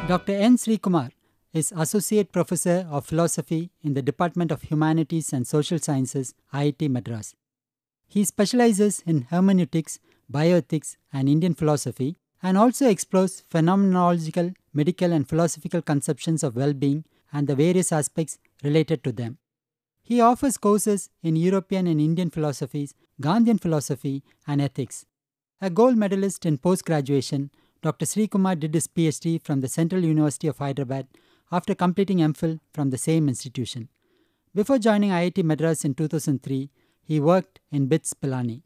Dr. N. Srikumar is Associate Professor of Philosophy in the Department of Humanities and Social Sciences, IIT Madras. He specializes in hermeneutics, bioethics, and Indian philosophy, and also explores phenomenological, medical, and philosophical conceptions of well-being and the various aspects related to them. He offers courses in European and Indian philosophies, Gandhian philosophy, and ethics. A gold medalist in post-graduation, Dr. Srikumar did his PhD from the Central University of Hyderabad after completing MPhil from the same institution. Before joining IIT Madras in 2003, he worked in BITS Pilani.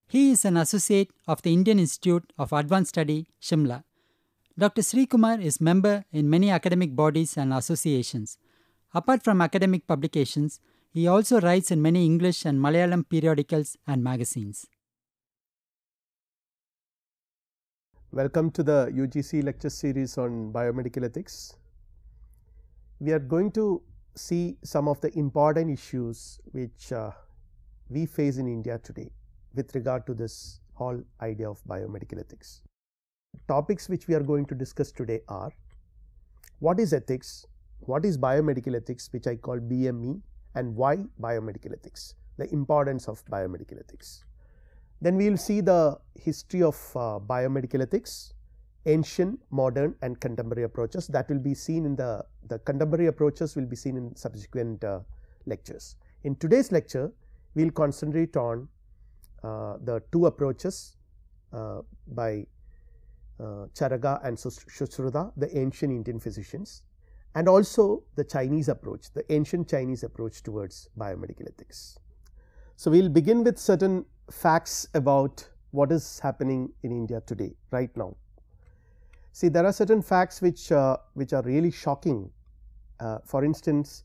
He is an associate of the Indian Institute of Advanced Study, Shimla. Dr. Srikumar is member in many academic bodies and associations. Apart from academic publications, he also writes in many English and Malayalam periodicals and magazines. Welcome to the UGC lecture series on biomedical ethics. We are going to see some of the important issues which we face in India today with regard to this whole idea of biomedical ethics. Topics which we are going to discuss today are: what is ethics, what is biomedical ethics, which I call BME, and why biomedical ethics, the importance of biomedical ethics. Then we will see the history of biomedical ethics, ancient, modern, and contemporary approaches. That will be seen in the contemporary approaches will be seen in subsequent lectures. In today's lecture, we will concentrate on the two approaches by Charaka and Susruta, the ancient Indian physicians, and also the Chinese approach, the ancient Chinese approach towards biomedical ethics. So, we will begin with certain facts about what is happening in India today, right now. See, there are certain facts which are really shocking. For instance,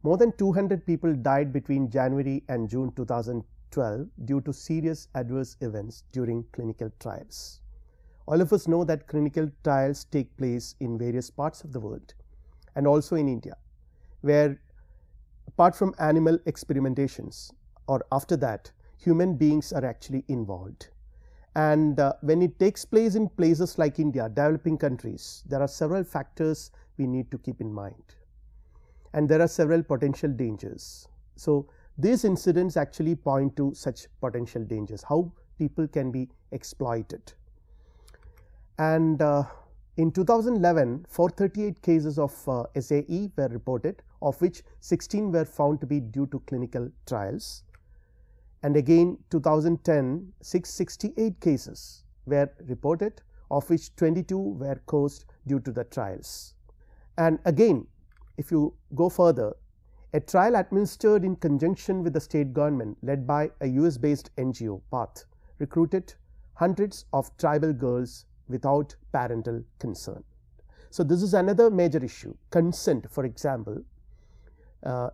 more than 200 people died between January and June 2012 due to serious adverse events during clinical trials. All of us know that clinical trials take place in various parts of the world and also in India, where apart from animal experimentations or after that, human beings are actually involved. And when it takes place in places like India, developing countries, there are several factors we need to keep in mind, and there are several potential dangers. So, these incidents actually point to such potential dangers, how people can be exploited. And in 2011, 438 cases of SAE were reported, of which 16 were found to be due to clinical trials. And again 2010, 668 cases were reported, of which 22 were caused due to the trials. And again, if you go further, a trial administered in conjunction with the state government led by a US based NGO, PATH, recruited hundreds of tribal girls without parental consent. So, this is another major issue, consent, for example.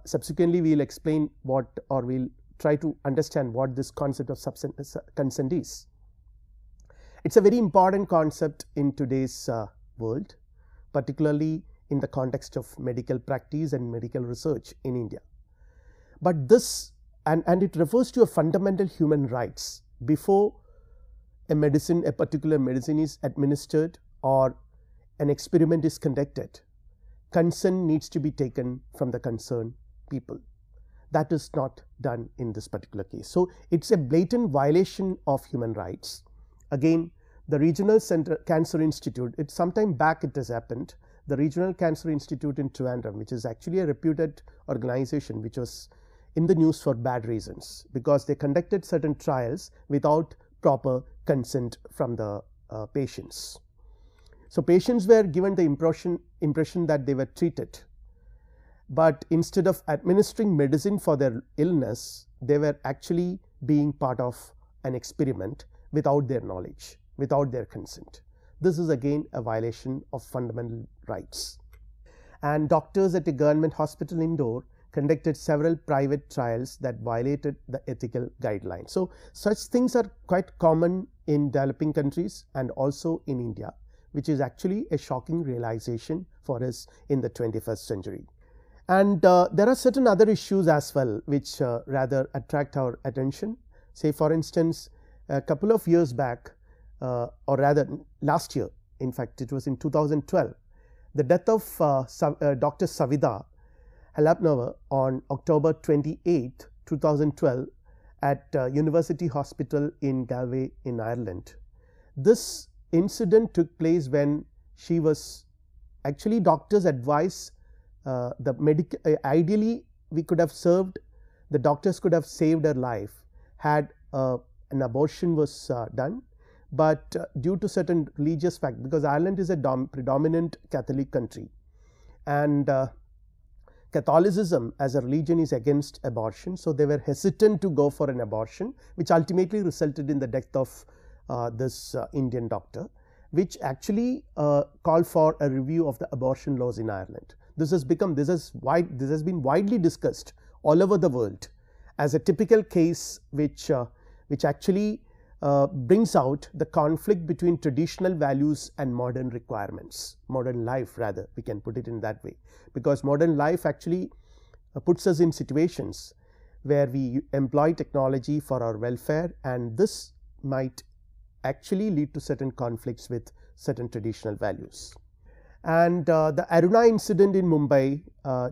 Subsequently, we will explain what, or we will try to understand what this concept of consent is. It is a very important concept in today's world, particularly in the context of medical practice and medical research in India. But this, and it refers to a fundamental human rights. Before a particular medicine is administered or an experiment is conducted, consent needs to be taken from the concerned people. That is not done in this particular case. So, it is a blatant violation of human rights. Again, the Regional Cancer Institute, some time back it has happened, the Regional Cancer Institute in Trivandrum, which is actually a reputed organization which was in the news for bad reasons, because they conducted certain trials without proper consent from the patients. So, patients were given the impression that they were treated, but instead of administering medicine for their illness, they were actually being part of an experiment without their knowledge, without their consent. This is again a violation of fundamental rights. And doctors at a government hospital in Indore conducted several private trials that violated the ethical guidelines. So, such things are quite common in developing countries and also in India, which is actually a shocking realization for us in the 21st century. And there are certain other issues as well which rather attract our attention. Say for instance, a couple of years back, or rather last year, in fact it was in 2012, The death of Dr. Savita Halapnova on October 28, 2012 at University Hospital in Galway in Ireland. This incident took place when she was actually, doctors advise ideally we could have served, the doctors could have saved her life had an abortion was done, but due to certain religious factors, because Ireland is a predominant Catholic country, and Catholicism as a religion is against abortion, so they were hesitant to go for an abortion, which ultimately resulted in the death of this Indian doctor, which actually called for a review of the abortion laws in Ireland. This has been widely discussed all over the world as a typical case which actually brings out the conflict between traditional values and modern requirements, modern life rather, we can put it in that way, because modern life actually puts us in situations where we employ technology for our welfare, and this might actually lead to certain conflicts with certain traditional values. And the Aruna incident in Mumbai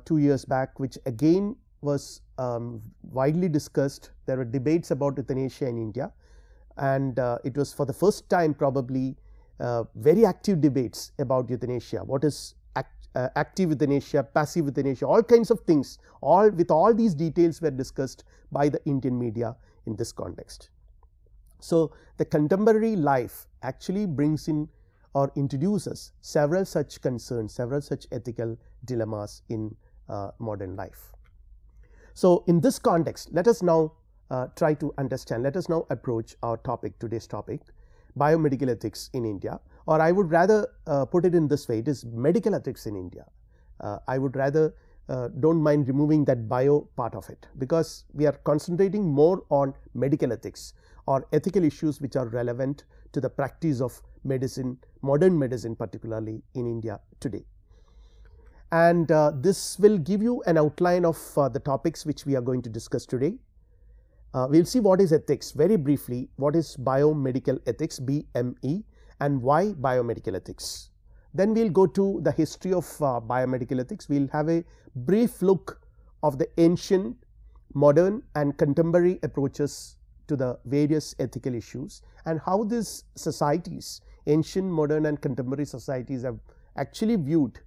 2 years back, which again was widely discussed. There were debates about euthanasia in India, and it was for the first time probably very active debates about euthanasia. What is active euthanasia, passive euthanasia, all kinds of things, with all these details were discussed by the Indian media in this context. So the contemporary life actually brings in or introduces several such concerns, several such ethical dilemmas in modern life. So in this context, let us now try to understand, let us now approach our topic, today's topic, biomedical ethics in India, or I would rather put it in this way, it is medical ethics in India. I would rather don't mind removing that bio part of it, because we are concentrating more on medical ethics or ethical issues which are relevant to the practice of medicine, modern medicine particularly in India today. And this will give you an outline of the topics which we are going to discuss today. We will see what is ethics very briefly, what is biomedical ethics, BME, and why biomedical ethics. Then we will go to the history of biomedical ethics. We will have a brief look of the ancient, modern and contemporary approaches to the various ethical issues, and how these societies, ancient, modern and contemporary societies, have actually viewed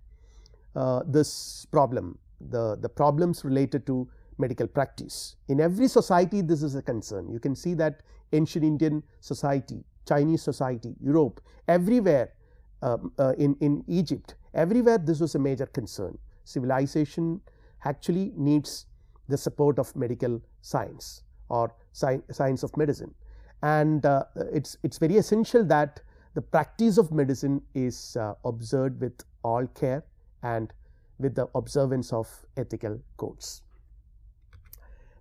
this problem, the problems related to medical practice. In every society this is a concern. You can see that ancient Indian society, Chinese society, Europe, everywhere, in Egypt, everywhere this was a major concern. Civilization actually needs the support of medical science or science of medicine, and it's very essential that the practice of medicine is observed with all care and with the observance of ethical codes.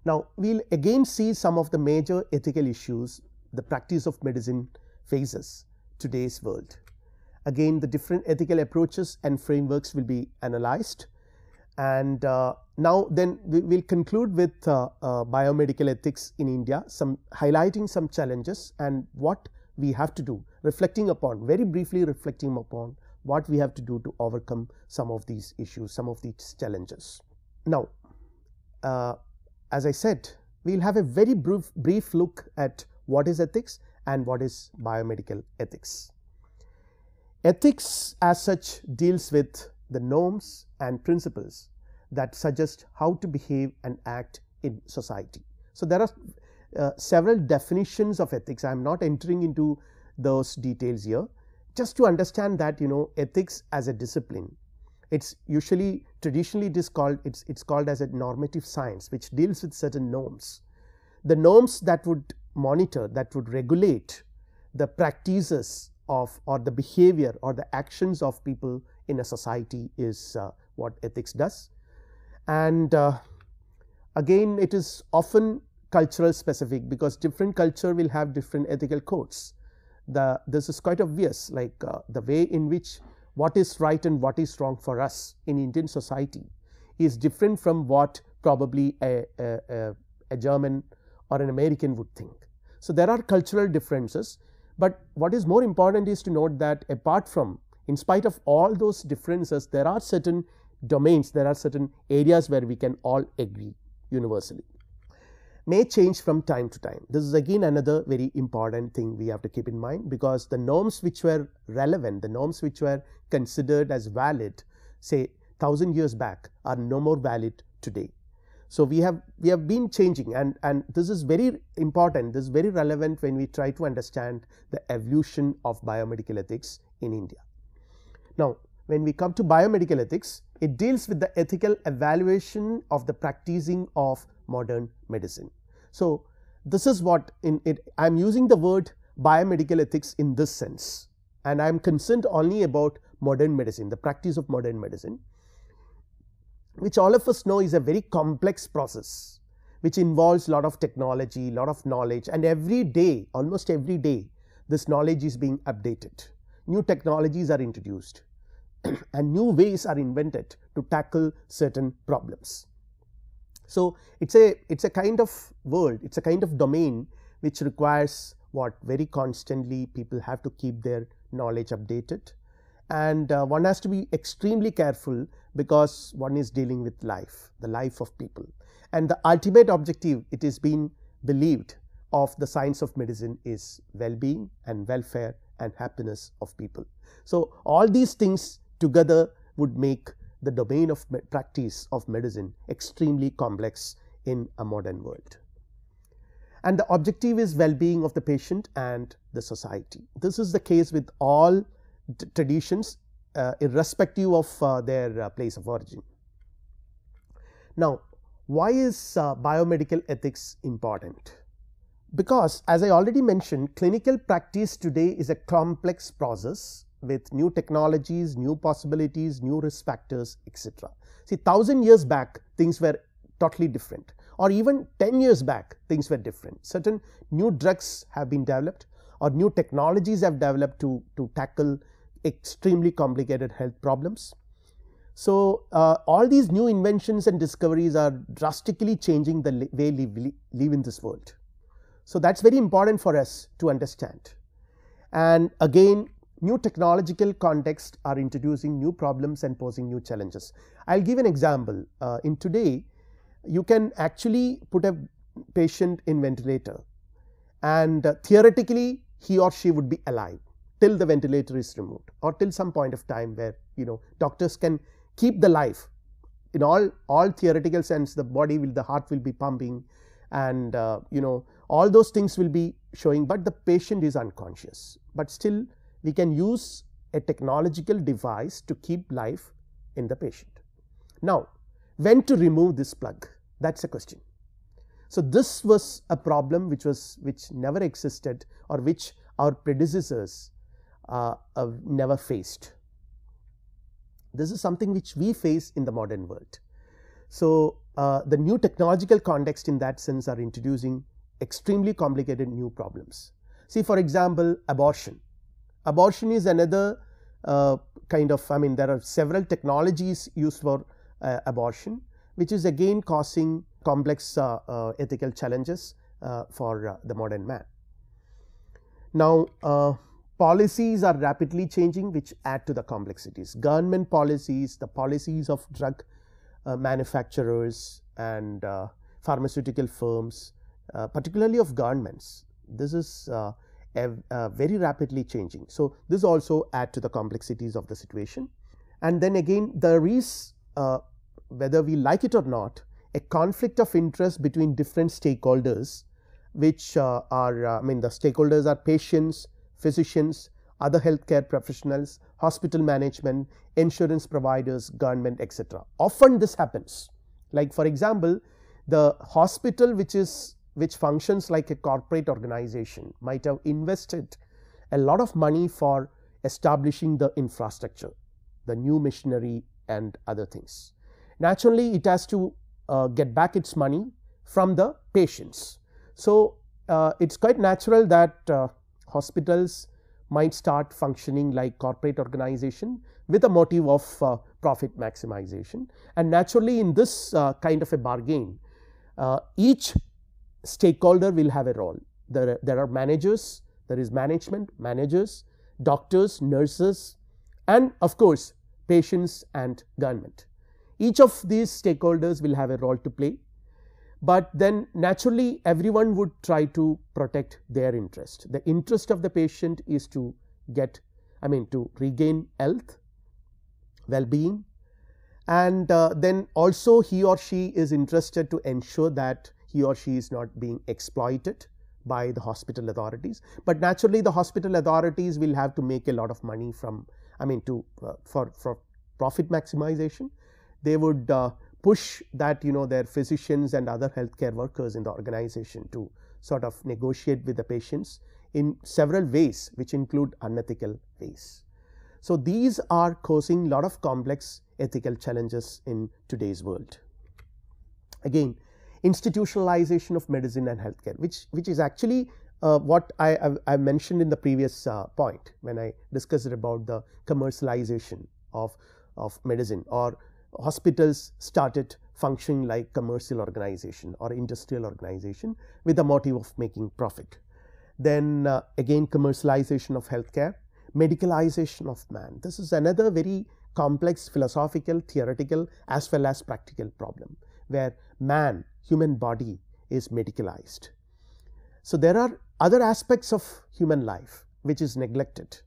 Now we will again see some of the major ethical issues the practice of medicine faces today's world. Again, the different ethical approaches and frameworks will be analyzed, and now then we will conclude with biomedical ethics in India, highlighting some challenges and what we have to do, very briefly reflecting upon what we have to do to overcome some of these issues, some of these challenges. Now, as I said, we will have a very brief look at what is ethics and what is biomedical ethics. Ethics as such deals with the norms and principles that suggest how to behave and act in society. So there are several definitions of ethics. I am not entering into those details here, just to understand that ethics as a discipline, it's usually traditionally it is called it's called as a normative science, which deals with certain norms. The norms that would monitor, that would regulate the practices of or the behavior or the actions of people in a society is what ethics does. And again, it is often cultural specific, because different culture will have different ethical codes. This is quite obvious, like the way in which what is right and what is wrong for us in Indian society is different from what probably a German or an American would think. So there are cultural differences, but what is more important is to note that apart from In spite of all those differences, there are certain domains, there are certain areas where we can all agree universally. May change from time to time. This is again another very important thing we have to keep in mind, because the norms which were relevant, the norms which were considered as valid, say 1000 years back, are no more valid today. So we have been changing, and this is very important, this is very relevant when we try to understand the evolution of biomedical ethics in India. Now, when we come to biomedical ethics, it deals with the ethical evaluation of the practicing of modern medicine. So this is what I am using the word biomedical ethics in this sense, and I am concerned only about modern medicine, the practice of modern medicine, which all of us know is a very complex process, which involves a lot of technology, a lot of knowledge, and every day, almost every day, this knowledge is being updated. New technologies are introduced and new ways are invented to tackle certain problems. So it's a kind of world, it's a kind of domain which requires what very constantly people have to keep their knowledge updated, and one has to be extremely careful because one is dealing with life, the life of people, and the ultimate objective, it is being believed, of the science of medicine is well-being and welfare and happiness of people. So all these things together would make the domain of practice of medicine extremely complex in a modern world. And the objective is well-being of the patient and the society. This is the case with all traditions, irrespective of their place of origin. Now, why is biomedical ethics important? Because, as I already mentioned, clinical practice today is a complex process with new technologies, new possibilities, new risk factors, etc. See, 1000 years back, things were totally different, or even 10 years back, things were different. Certain new drugs have been developed, or new technologies have developed to tackle extremely complicated health problems. So all these new inventions and discoveries are drastically changing the way we live in this world. So that's very important for us to understand. And again, new technological contexts are introducing new problems and posing new challenges. I'll give an example. In today, you can actually put a patient in ventilator, and theoretically he or she would be alive till the ventilator is removed, or till some point of time where doctors can keep the life. In all theoretical sense, the heart will be pumping, and all those things will be showing, but the patient is unconscious. But still, we can use a technological device to keep life in the patient. Now, when to remove this plug? That's a question. So this was a problem which never existed, or which our predecessors never faced. This is something which we face in the modern world. So the new technological context in that sense are introducing extremely complicated new problems. See, for example, abortion. Abortion is another kind of, there are several technologies used for abortion, which is again causing complex ethical challenges for the modern man. Now, policies are rapidly changing, which add to the complexities. Government policies, the policies of drug manufacturers and pharmaceutical firms, particularly of governments, this is very rapidly changing. So this also add to the complexities of the situation. And then again, there is, whether we like it or not, a conflict of interest between different stakeholders, which are the stakeholders are patients, physicians, other healthcare professionals, hospital management, insurance providers, government, etc. Often this happens. Like, for example, the hospital which functions like a corporate organization might have invested a lot of money for establishing the infrastructure, the new machinery and other things. Naturally, it has to get back its money from the patients. So it's quite natural that hospitals might start functioning like corporate organization with a motive of profit maximization. And naturally, in this kind of a bargain, each stakeholder will have a role. There are managers, there is management, managers, doctors, nurses, and of course patients and government. Each of these stakeholders will have a role to play, but then naturally everyone would try to protect their interest. The interest of the patient is to to regain health, well-being, and then also he or she is interested to ensure that he or she is not being exploited by the hospital authorities. But naturally the hospital authorities will have to make a lot of money from for profit maximization. They would push that their physicians and other healthcare workers in the organization to sort of negotiate with the patients in several ways, which include unethical ways. So these are causing a lot of complex ethical challenges in today's world. Again, institutionalization of medicine and healthcare, which is actually what I mentioned in the previous point when I discussed about the commercialization of medicine, or hospitals started functioning like commercial organization or industrial organization with the motive of making profit. Then again, commercialization of healthcare, medicalization of man. This is another very complex philosophical, theoretical as well as practical problem, where man, human body, is medicalized. So there are other aspects of human life which is neglected.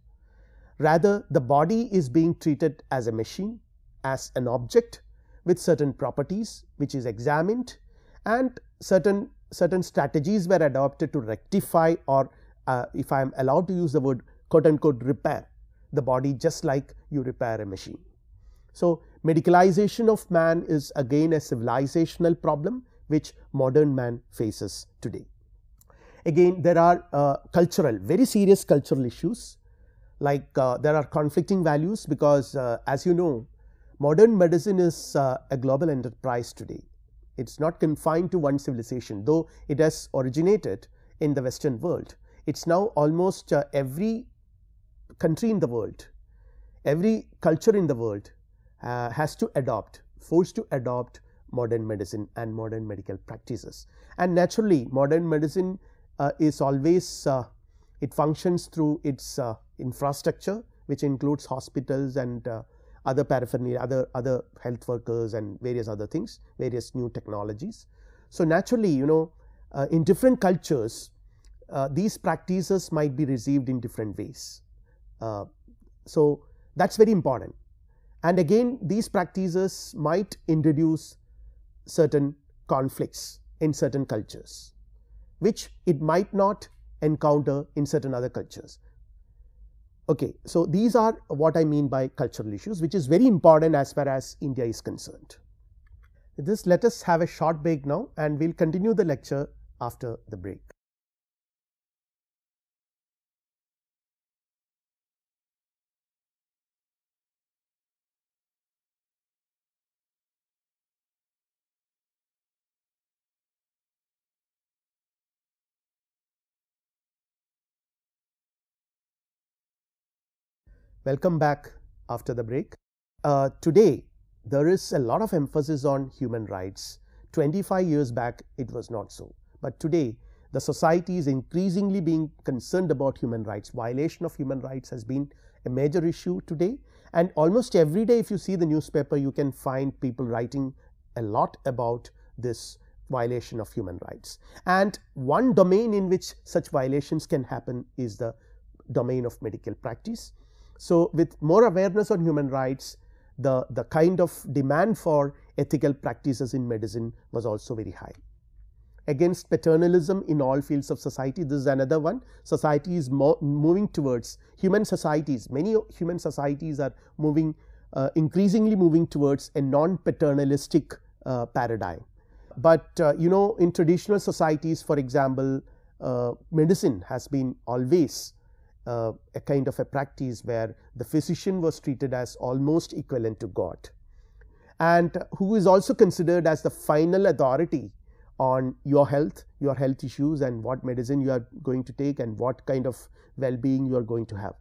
Rather, the body is being treated as a machine, as an object with certain properties which is examined, and certain strategies were adopted to rectify, or if I am allowed to use the word, quote unquote, repair the body just like you repair a machine. So medicalization of man is again a civilizational problem which modern man faces today. Again, there are very serious cultural issues, like there are conflicting values, because as you know, modern medicine is a global enterprise today. It's not confined to one civilization, though it has originated in the Western world. It's now almost every country in the world, every culture in the world forced to adopt modern medicine and modern medical practices. And naturally, modern medicine is always it functions through its infrastructure, which includes hospitals and other paraphernalia, other health workers and various other things, various new technologies. So naturally, in different cultures, these practices might be received in different ways. So that's very important. And again, these practices might introduce certain conflicts in certain cultures, which it might not encounter in certain other cultures. Okay, so these are what I mean by cultural issues, which is very important as far as India is concerned. With this, let us have a short break now, and we'll continue the lecture after the break. Welcome back after the break. Today, there is a lot of emphasis on human rights. 25 years back, it was not so. But today, the society is increasingly being concerned about human rights. Violation of human rights has been a major issue today. And almost every day, if you see the newspaper, you can find people writing a lot about this violation of human rights. And one domain in which such violations can happen is the domain of medical practice. So with more awareness on human rights, the kind of demand for ethical practices in medicine was also very high. Against paternalism in all fields of society, this is another one. Society is moving towards, human societies, many human societies are moving, increasingly moving towards a non-paternalistic paradigm. But in traditional societies, for example, medicine has been always a kind of a practice where the physician was treated as almost equivalent to God, and who is also considered as the final authority on your health issues, and what medicine you are going to take and what kind of well-being you are going to have.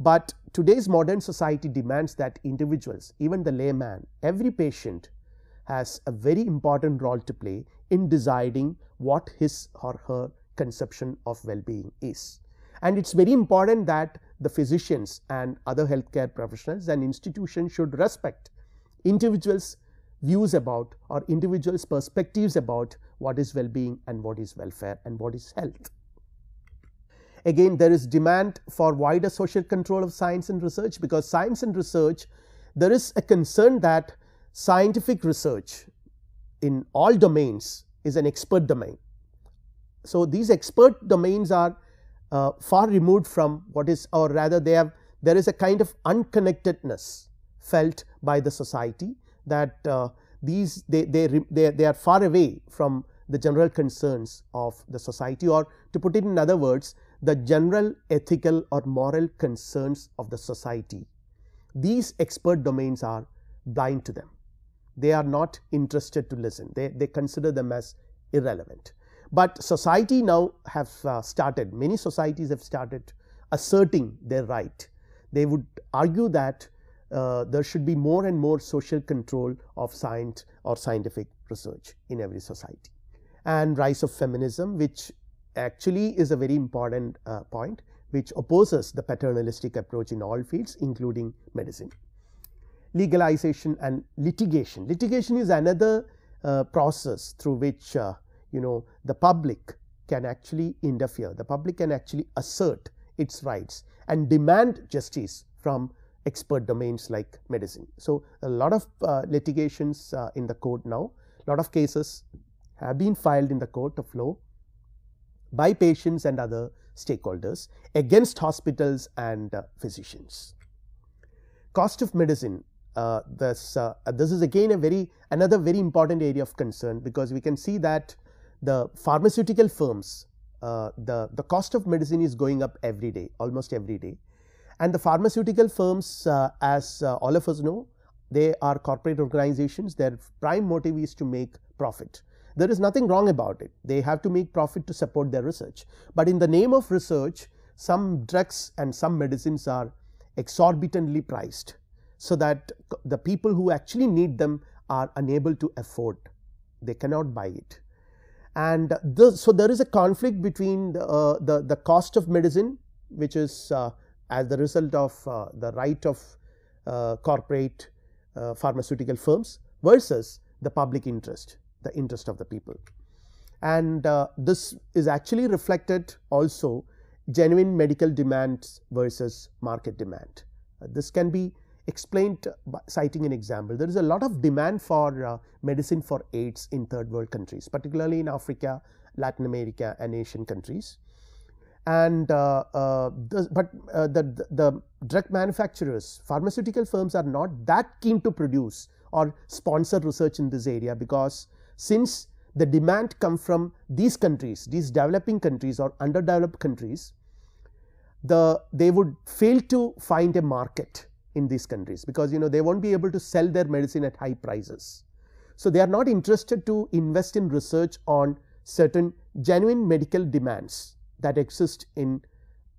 But today's modern society demands that individuals, even the layman, every patient has a very important role to play in deciding what his or her conception of well-being is. And it's very important that the physicians and other healthcare professionals and institutions should respect individuals' views about or individuals' perspectives about what is well-being and what is welfare and what is health. Again, there is demand for wider social control of science and research, because science and research, there is a concern that scientific research in all domains is an expert domain. So, these expert domains are far removed from what is, or rather there is a kind of unconnectedness felt by the society, that they are far away from the general concerns of the society, or to put it in other words, the general ethical or moral concerns of the society. These expert domains are blind to them. They are not interested to listen. They consider them as irrelevant. But society now have started, many societies have started asserting their right. They would argue that there should be more and more social control of science or scientific research in every society. And rise of feminism, which actually is a very important point, which opposes the paternalistic approach in all fields, including medicine. Legalization and litigation. Litigation is another process through which the public can actually interfere. The public can actually assert its rights and demand justice from expert domains like medicine. So, a lot of litigations in the court now, a lot of cases have been filed in the court of law by patients and other stakeholders against hospitals and physicians. Cost of medicine. This is again another very important area of concern, because we can see that the pharmaceutical firms, the cost of medicine is going up every day, almost every day. And the pharmaceutical firms, as all of us know, they are corporate organizations. Their prime motive is to make profit. There is nothing wrong about it. They have to make profit to support their research. But in the name of research, some drugs and some medicines are exorbitantly priced, so that the people who actually need them are unable to afford. They cannot buy it. And so there is a conflict between the cost of medicine, which is as the result of the right of corporate pharmaceutical firms, versus the public interest, the interest of the people. And this is actually reflected also genuine medical demands versus market demand. This can be explained by citing an example. There is a lot of demand for medicine for AIDS in third world countries, particularly in Africa, Latin America and Asian countries. And the drug manufacturers, pharmaceutical firms are not that keen to produce or sponsor research in this area, because since the demand comes from these countries, these developing countries or underdeveloped countries, they would fail to find a market in these countries, because they won't be able to sell their medicine at high prices. So, they are not interested to invest in research on certain genuine medical demands that exist in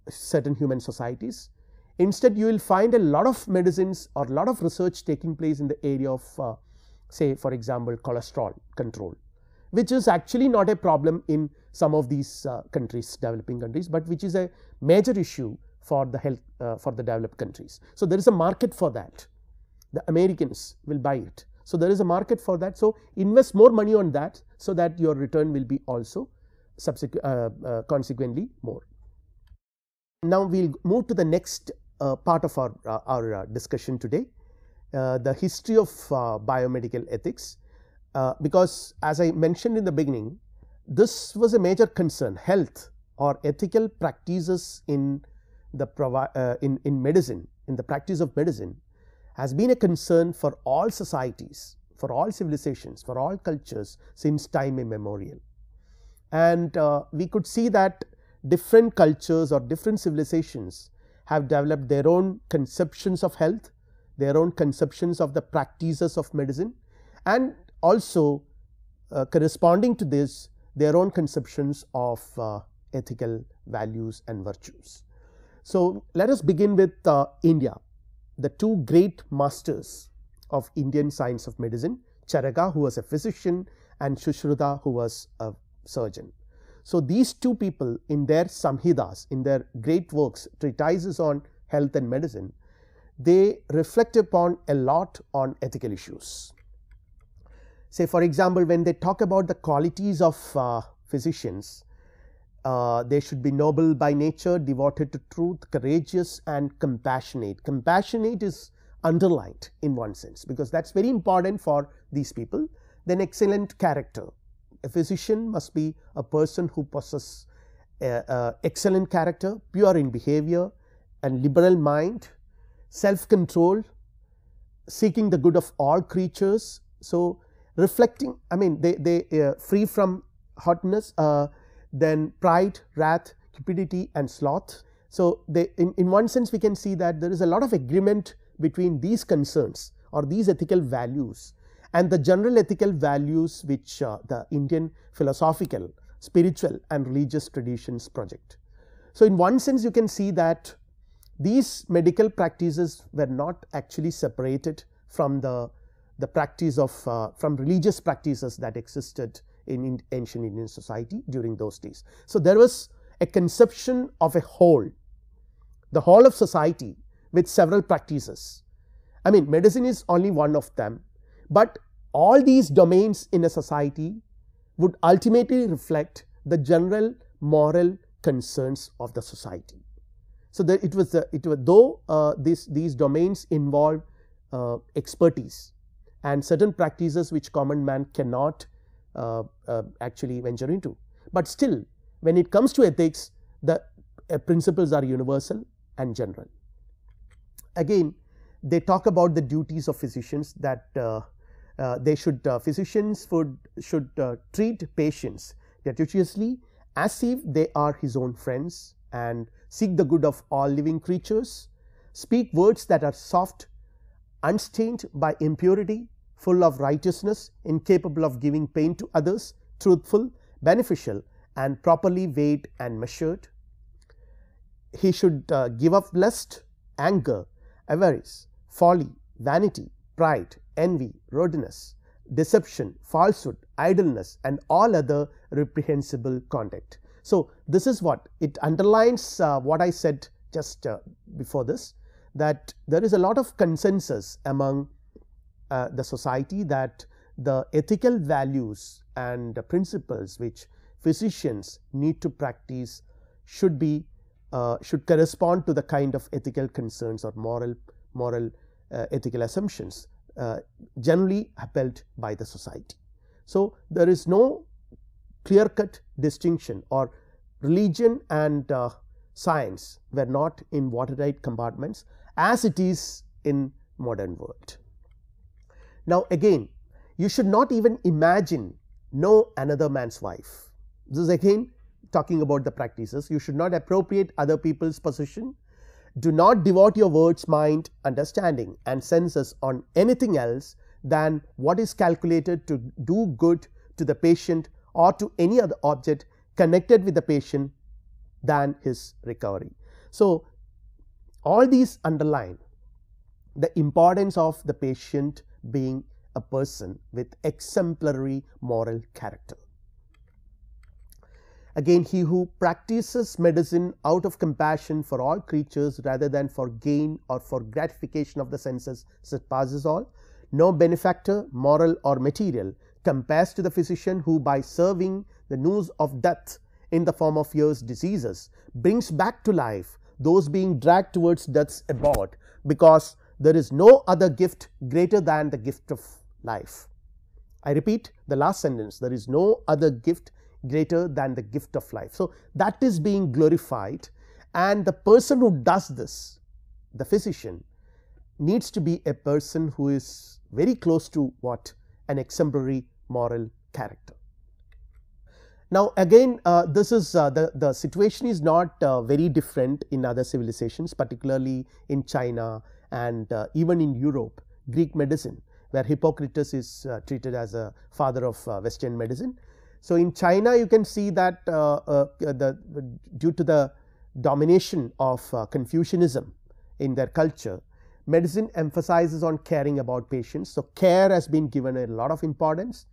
certain human societies. Instead, you will find a lot of medicines or a lot of research taking place in the area of say for example cholesterol control, which is actually not a problem in some of these countries, developing countries, but which is a major issue for the health for the developed countries. So, there is a market for that. The Americans will buy it. So, there is a market for that. So, invest more money on that, so that your return will be also consequently more. Now, we will move to the next part of our discussion today, the history of biomedical ethics, because as I mentioned in the beginning, this was a major concern. Health or ethical practices in medicine, in the practice of medicine, has been a concern for all societies, for all civilizations, for all cultures since time immemorial. And we could see that different cultures or different civilizations have developed their own conceptions of health, their own conceptions of the practices of medicine, and also corresponding to this, their own conceptions of ethical values and virtues. So, let us begin with India, the two great masters of Indian science of medicine, Charaka, who was a physician, and Susruta, who was a surgeon. So, these two people in their samhitas, in their great works, treatises on health and medicine, they reflect upon a lot on ethical issues. Say for example, when they talk about the qualities of physicians, they should be noble by nature, devoted to truth, courageous and compassionate. Compassionate is underlined in one sense, because that is very important for these people. Then excellent character. A physician must be a person who possesses excellent character, pure in behavior and liberal mind, self-control, seeking the good of all creatures. So, reflecting, I mean they free from haughtiness, then pride, wrath, cupidity and sloth. So, they in one sense we can see that there is a lot of agreement between these concerns or these ethical values and the general ethical values which the Indian philosophical, spiritual and religious traditions project. So, in one sense you can see that these medical practices were not actually separated from the practice of from religious practices that existed in ancient Indian society during those days. So, there was a conception of a whole, the whole of society with several practices. I mean medicine is only one of them, but all these domains in a society would ultimately reflect the general moral concerns of the society. So, it was though these domains involve expertise and certain practices which common man cannot actually venture into, but still when it comes to ethics, the principles are universal and general. Again, they talk about the duties of physicians, that physicians should treat patients gratuitously as if they are his own friends, and seek the good of all living creatures, speak words that are soft, unstained by impurity, full of righteousness, incapable of giving pain to others, truthful, beneficial and properly weighed and measured. He should give up lust, anger, avarice, folly, vanity, pride, envy, rudeness, deception, falsehood, idleness and all other reprehensible conduct. So, this is what it underlines what I said just before this, that there is a lot of consensus among the society that the ethical values and principles which physicians need to practice should correspond to the kind of ethical concerns or moral ethical assumptions generally upheld by the society. So, there is no clear cut distinction, or religion and science were not in watertight compartments as it is in modern world. Now, again, you should not even imagine know another man's wife. This is again talking about the practices. You should not appropriate other people's possession. Do not devote your words, mind, understanding and senses on anything else than what is calculated to do good to the patient or to any other object connected with the patient than his recovery. So, all these underline the importance of the patient being a person with exemplary moral character. Again, he who practices medicine out of compassion for all creatures rather than for gain or for gratification of the senses surpasses all. No benefactor, moral or material, compares to the physician who, by serving the news of death in the form of years diseases, brings back to life those being dragged towards death's abode, because there is no other gift greater than the gift of life. I repeat the last sentence, there is no other gift greater than the gift of life. So, that is being glorified, and the person who does this, the physician, needs to be a person who is very close to what? An exemplary moral character. Now, again this is the situation is not very different in other civilizations, particularly in China and even in Europe, Greek medicine, where Hippocrates is treated as a father of Western medicine. So, in China you can see that due to the domination of Confucianism in their culture, medicine emphasizes on caring about patients. So, care has been given a lot of importance.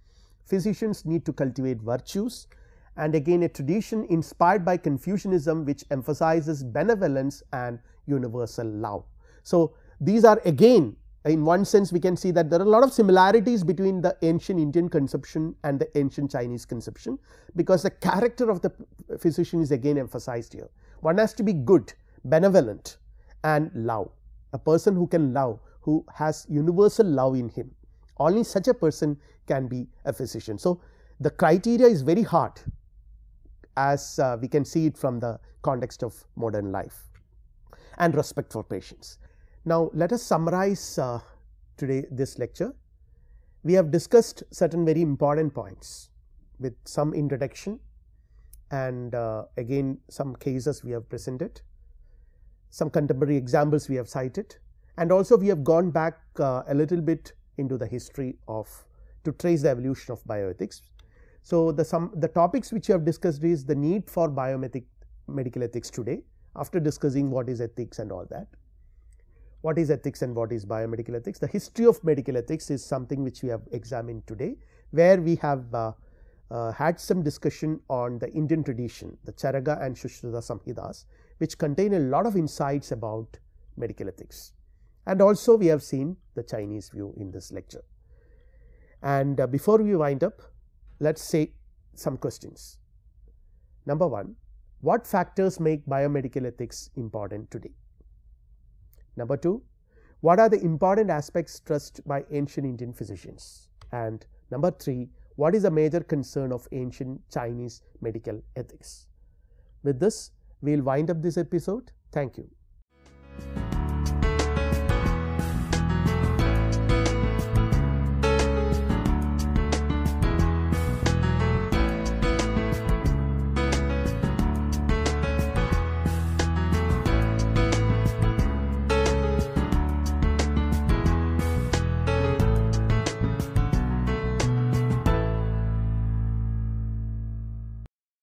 Physicians need to cultivate virtues, and again a tradition inspired by Confucianism which emphasizes benevolence and universal love. So, these are again, in one sense we can see that there are a lot of similarities between the ancient Indian conception and the ancient Chinese conception, because the character of the physician is again emphasized here. One has to be good, benevolent and love. A person who can love, who has universal love in him, only such a person can be a physician. So, the criteria is very hard, as we can see it from the context of modern life, and respect for patients. Now, let us summarize today this lecture. We have discussed certain very important points with some introduction, and again some cases we have presented, some contemporary examples we have cited, and also we have gone back a little bit into the history of, to trace the evolution of bioethics. So, the topics which we have discussed is the need for biomedical ethics today, after discussing what is ethics and all that. What is ethics and what is biomedical ethics? The history of medical ethics is something which we have examined today, where we have had some discussion on the Indian tradition, the Charaka and Susruta Samhitas, which contain a lot of insights about medical ethics. And also we have seen the Chinese view in this lecture. And before we wind up, let us say some questions. Number 1, what factors make biomedical ethics important today? Number 2, what are the important aspects stressed by ancient Indian physicians? And number 3, what is a major concern of ancient Chinese medical ethics? With this, we will wind up this episode. Thank you.